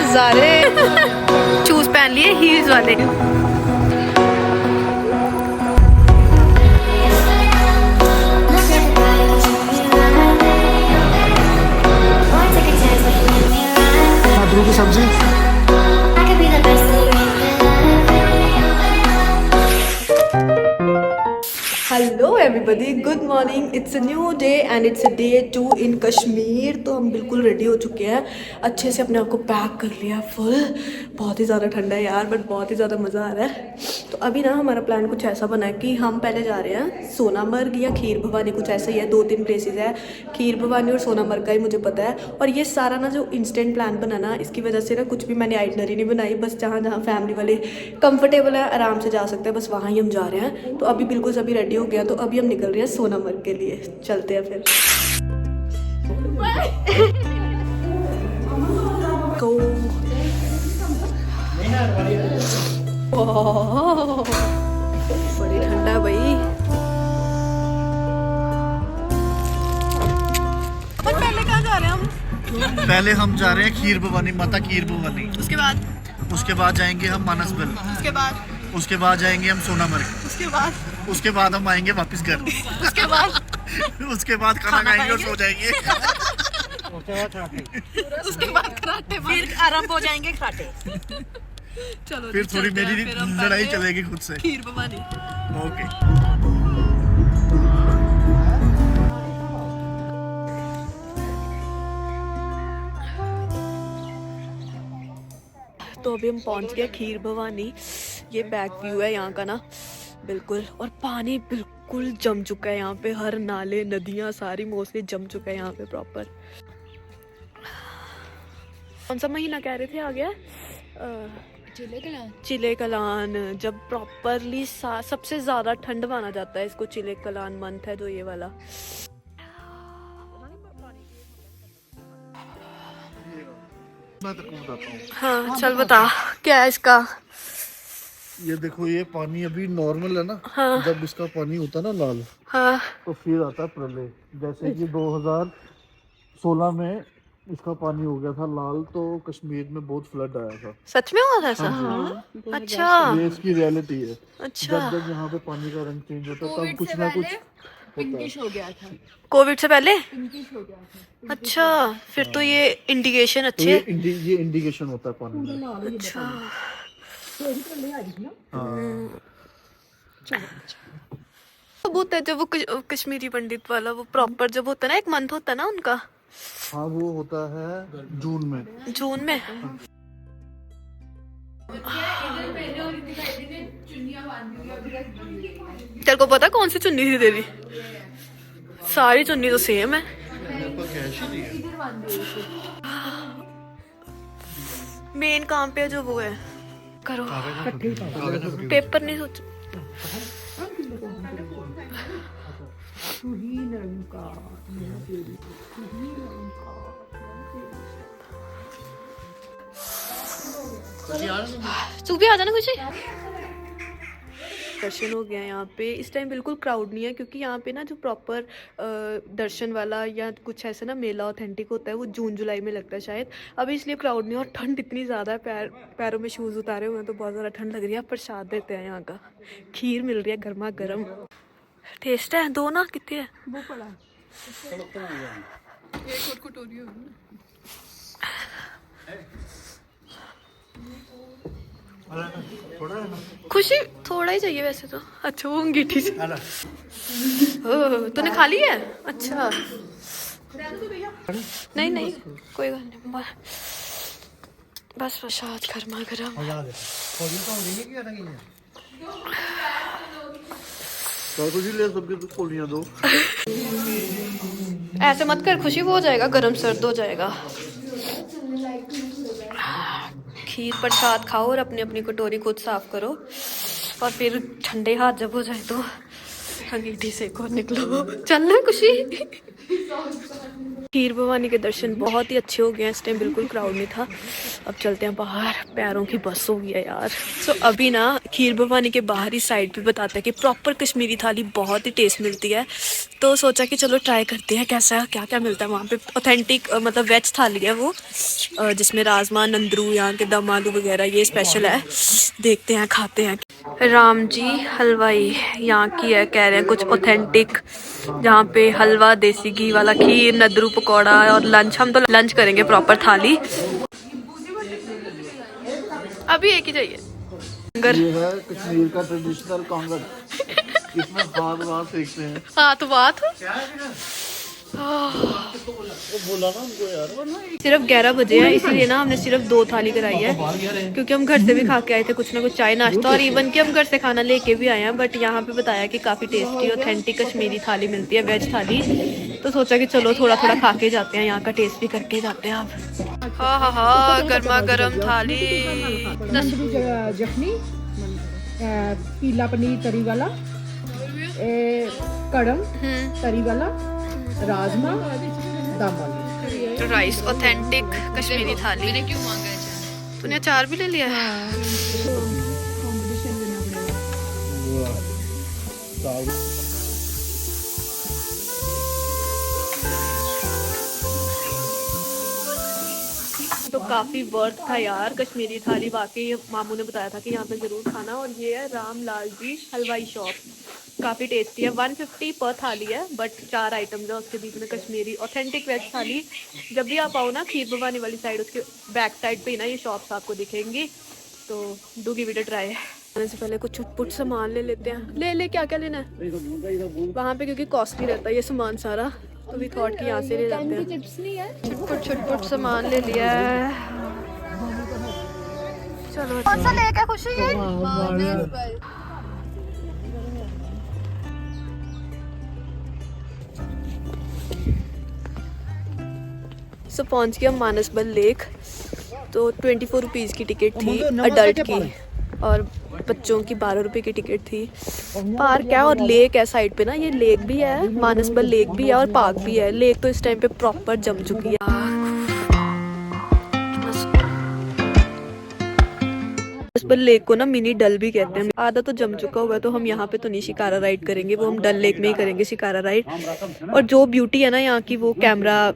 नजारे। शूज पहन लिए हील्स वाले। कद्दू की सब्जी। Hello everybody, good morning. It's a new day and it's a day 2 इन कश्मीर। तो हम बिल्कुल रेडी हो चुके हैं, अच्छे से अपने आप को पैक कर लिया फुल। बहुत ही ज़्यादा ठंडा है यार, बट बहुत ही ज़्यादा मज़ा आ रहा है। तो अभी ना हमारा प्लान कुछ ऐसा बना है कि हम पहले जा रहे हैं सोनामर्ग या खीर भवानी, कुछ ऐसा ही है। 2-3 प्लेसेस है, खीर भवानी और सोनामर्ग का ही मुझे पता है। और ये सारा ना जो इंस्टेंट प्लान बना ना, इसकी वजह से ना कुछ भी मैंने आइटनरी नहीं बनाई। बस जहाँ जहाँ फैमिली वाले कंफर्टेबल है, आराम से जा सकते हैं, बस वहाँ ही हम जा रहे हैं। तो अभी बिल्कुल सभी रेडी हो गया, तो अभी हम निकल रहे हैं सोनामर्ग के लिए। चलते हैं फिर। तो बड़ी ठंडा है भाई। और पहले कहाँ जा रहे हैं हम? पहले हम जा रहे हैं खीर भवानी, माता खीर भवानी। उसके बाद जाएंगे हम मानसबल। उसके बाद जाएंगे हम सोनामर्ग। उसके बाद हम आएंगे वापस घर। उसके बाद खाना खाएंगे और सो जाएंगे। उसके बाद कराटे, फिर आरंभ हो जाएंगे कराटे। चलो फिर थोड़ी मेरी लड़ाई चलेगी खुद से। खीर भवानी। ओके। तो अभी हम पहुंच गए खीर भवानी। ये बैक व्यू है यहाँ का ना, बिल्कुल। और पानी बिल्कुल जम चुका है यहाँ पे, हर नाले नदियाँ सारी मोस्टली जम चुका है यहाँ पे प्रॉपर। कौन सा महीना कह रहे थे आ गया? चिले कलान। जब प्रॉपरली सबसे ज्यादा ठंड माना जाता है इसको, चिले कलान मंथ है जो ये वाला। हाँ चल बता, क्या है इसका? ये देखो, ये पानी अभी नॉर्मल है ना। हाँ। जब इसका पानी होता है ना लाल, हाँ तो फिर आता है प्रलय। जैसे कि 2016 में इसका पानी हो गया था लाल, तो कश्मीर में बहुत फ्लड आया था। सच में हुआ था ऐसा? अच्छा ये इसकी रियलिटी है। अच्छा। जब जब यहाँ पे पानी का रंग चेंज होता है, तब कुछ ना कुछ हो गया था। कोविड से पहले? पिंकिश हो गया था। अच्छा, फिर तो ये इंडिकेशन अच्छे। ये इंडिकेशन होता है पानी में। अच्छा सबूत है जब वो कश्मीरी पंडित वाला, वो प्रॉपर जब होता है ना, एक मंथ होता है ना उनका। हाँ, वो होता है जून में। जून में। तेरे को पता कौन सी चुन्नी थी तेरी? सारी चुन्नी तो सेम है। मेन काम पे जो वो है करो, पेपर नहीं सोच। तू भी आ जाना खुशी। दर्शन हो गया यहाँ पे। इस टाइम बिल्कुल क्राउड नहीं है, क्योंकि यहाँ पे ना जो प्रॉपर दर्शन वाला या कुछ ऐसा ना मेला ऑथेंटिक होता है, वो जून जुलाई में लगता है शायद। अभी इसलिए क्राउड नहीं है। और ठंड इतनी ज़्यादा है, पैरों में शूज़ उतारे हुए हैं तो बहुत ज़्यादा ठंड लग रही है। प्रसाद देते हैं यहाँ का, खीर मिल रही है गर्मा गर्म। टेस्ट है दो ना, कितने है वो पड़ा। खुशी थोड़ा ही चाहिए वैसे तो। अच्छा वो अंगीठी से तूने खा ली है? अच्छा नहीं नहीं कोई बात नहीं, बस प्रसाद गर्मा गर्म। दो। ऐसे मत कर खुशी, वो हो जाएगा गर्म सर्द हो जाएगा। खीर प्रसाद खाओ और अपनी अपनी कटोरी खुद साफ करो, और फिर ठंडे हाथ जब हो जाए तो अंगीठी से को निकलो, चलना है खुशी। खीर भवानी के दर्शन बहुत ही अच्छे हो गए हैं, इस टाइम बिल्कुल क्राउड नहीं था। अब चलते हैं बाहर, पैरों की बस हो गई है यार। सो अभी ना खीर भवानी के बाहरी साइड पे बताते हैं कि प्रॉपर कश्मीरी थाली बहुत ही टेस्ट मिलती है, तो सोचा कि चलो ट्राई करते हैं कैसा क्या क्या मिलता है वहाँ पे। ऑथेंटिक मतलब वेज थाली है वो, जिसमें राजमा, नंदरू, यहाँ के दम आलू वगैरह, ये स्पेशल है। देखते हैं, खाते हैं। राम जी हलवाई यहाँ की है, कह रहे हैं कुछ ऑथेंटिक, जहाँ पे हलवा, देसी घी वाला खीर, नदरू, पकौड़ा और लंच। हम तो लंच करेंगे प्रॉपर थाली। अभी एक ही चाहिए। ये है कश्मीर का ट्रेडिशनल कांगड़, इसमें हाथ वाथ सेकते हैं। हाथ बात वो बोला ना उनको यार। सिर्फ 11 बजे है, इसीलिए ना हमने सिर्फ 2 थाली कराई है, क्योंकि हम घर से भी खा के आए थे कुछ ना कुछ चाय नाश्ता, और इवन कि हम घर से खाना लेके भी आए हैं। बट यहाँ पे बताया कि काफ़ी टेस्टी ऑथेंटिक कश्मीरी थाली मिलती है, वेज थाली। तो सोचा कि चलो थोड़ा थोड़ा खा के जाते हैं, यहाँ का टेस्ट भी करके जाते हैं आप। हाँ हाँ हाँ, गर्मा गर्म थाली। जखनी, पीला पनीर तरी वाला, कड़म तरी वाला, राजमा, दम आलू, राइस, ऑथेंटिक कश्मीरी थाली। मैंने क्यों मांगा है? तूने अचार भी ले लिया है? तो काफ़ी वर्थ था यार कश्मीरी थाली, वाकई मामू ने बताया था कि यहाँ पे ज़रूर खाना। और ये है राम लाल जी हलवाई शॉप, काफ़ी टेस्टी है। 150 पर थाली है, बट 4 आइटम्स है उसके बीच में कश्मीरी ऑथेंटिक वेज थाली। जब भी आप आओ ना खीर भवानी वाली साइड, उसके बैक साइड पे ही ना ये शॉप्स आपको दिखेंगी, तो do give it a try. आने से पहले कुछ छुटपुट सामान ले लेते हैं। ले क्या क्या लेना है वहाँ पे, क्योंकि कॉस्टली रहता है ये सामान सारा, तो भी थॉट कि यहाँ से ले जाते हैं। छुटपुट सामान ले लिया है। चलो कौन सा लेके खुशी है? सो पहुंच गया मानसबल लेक। तो 24 रुपीज़ की टिकट थी अडल्ट की, और बच्चों की 12 रुपये की टिकट थी। पार्क है और लेक है साइड पे ना, ये लेक भी है, मानसबल लेक भी है और पार्क भी है। लेक तो इस टाइम पे प्रॉपर जम चुकी है। मानसबल लेक को ना मिनी डल भी कहते हैं। आधा तो जम चुका हुआ है, तो हम यहाँ पे तो नहीं शिकारा राइड करेंगे, वो हम डल लेक में ही करेंगे शिकारा राइड। और जो ब्यूटी है ना यहाँ की, वो कैमरा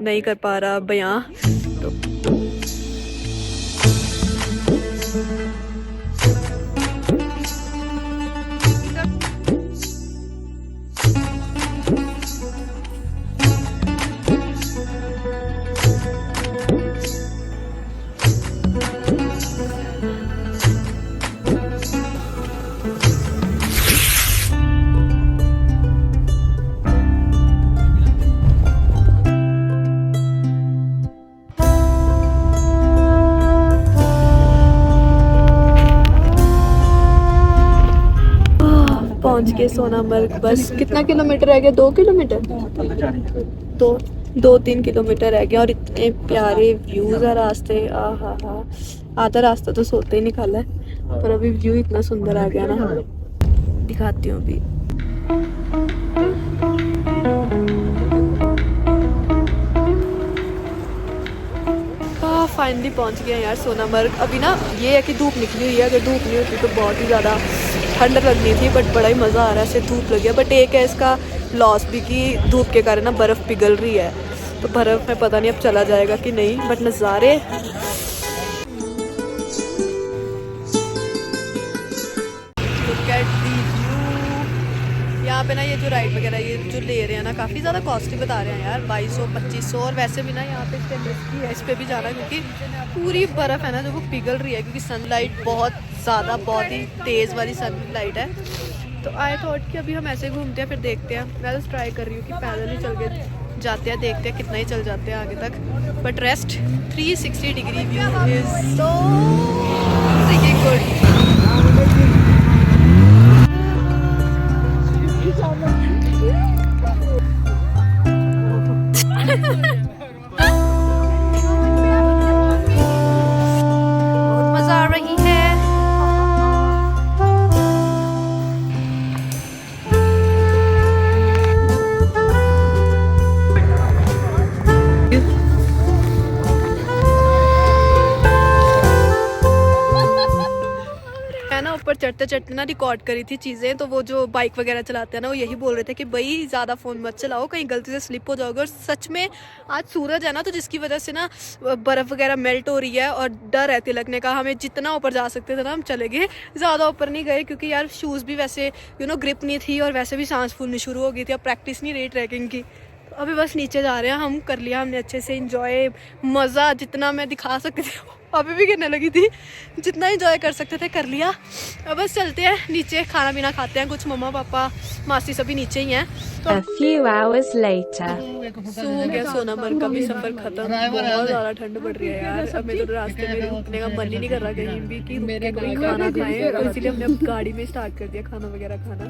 नहीं कर पा रहा बयां। तो पहुंच गए सोनामर्ग। बस कितना किलोमीटर रह गया? 2 किलोमीटर, तो 2-3 किलोमीटर रह गया। और इतने प्यारे व्यूज है रास्ते, आहा हा। आधा रास्ता तो सोते ही निकाला है, पर अभी व्यू इतना सुंदर आ गया ना, दिखाती हूँ अभी। फाइनली पहुंच गए यार सोनामर्ग। अभी ना ये है कि धूप निकली हुई है, अगर धूप नहीं होती तो बहुत ही ज़्यादा ठंड लगनी थी, बट बड़ा ही मज़ा आ रहा है। ऐसे धूप लग गया, बट एक है इसका लॉस भी कि धूप के कारण ना बर्फ़ पिघल रही है, तो बर्फ़ में पता नहीं अब चला जाएगा कि नहीं, बट नज़ारे यहाँ पे ना। ये जो राइड वगैरह ये जो ले रहे हैं ना, काफ़ी ज़्यादा कॉस्टली बता रहे हैं यार, 2200-2500। और वैसे भी ना यहाँ पे इसके रिस्की है इस पर भी जाना, क्योंकि पूरी बर्फ़ है ना जो वो पिघल रही है, क्योंकि सनलाइट बहुत ज़्यादा, बहुत ही तेज़ वाली सनलाइट है। तो आई थॉट कि अभी हम ऐसे घूमते हैं, फिर देखते हैं। मैं तो ट्राई कर रही हूँ कि पैदल ही चल के जाते हैं, देखते हैं कितना ही चल जाते हैं आगे तक। But rest 360 degree view is so good. रास्ते चट ना रिकॉर्ड करी थी चीज़ें, तो वो जो बाइक वगैरह चलाते हैं ना वो यही बोल रहे थे कि भाई ज़्यादा फ़ोन मत चलाओ, कहीं गलती से स्लिप हो जाओगे। और सच में आज सूरज है ना, तो जिसकी वजह से ना बर्फ़ वगैरह मेल्ट हो रही है और डर है तिलकने का। हमें जितना ऊपर जा सकते थे ना हम चले गए, ज़्यादा ऊपर नहीं गए क्योंकि यार शूज़ भी वैसे ग्रिप नहीं थी और वैसे भी सांस फूलनी शुरू हो गई थी। अब प्रैक्टिस नहीं रही ट्रैकिंग की, तो अभी बस नीचे जा रहे हैं हम। कर लिया हमने अच्छे से इंजॉय, मज़ा जितना मैं दिखा सकती थी अभी भी गिरने लगी थी, जितना इंजॉय कर सकते थे कर लिया। अब बस चलते हैं नीचे, खाना पीना खाते हैं। कुछ मम्मा पापा मासी सभी नीचे ही हैं। तो A few hours later. सो हो गया सोनामर्ग का भी सफर खत्म। बहुत ज़्यादा ठंड पड़ रही है यार, अब मेरे तो रास्ते में रुकने का मन ही नहीं कर रहा कहीं भी कि रुक के कोई खाना खाएं, और इसीलिए हमने अब गाड़ी में स्टार्ट कर दिया खाना वगैरह खाना।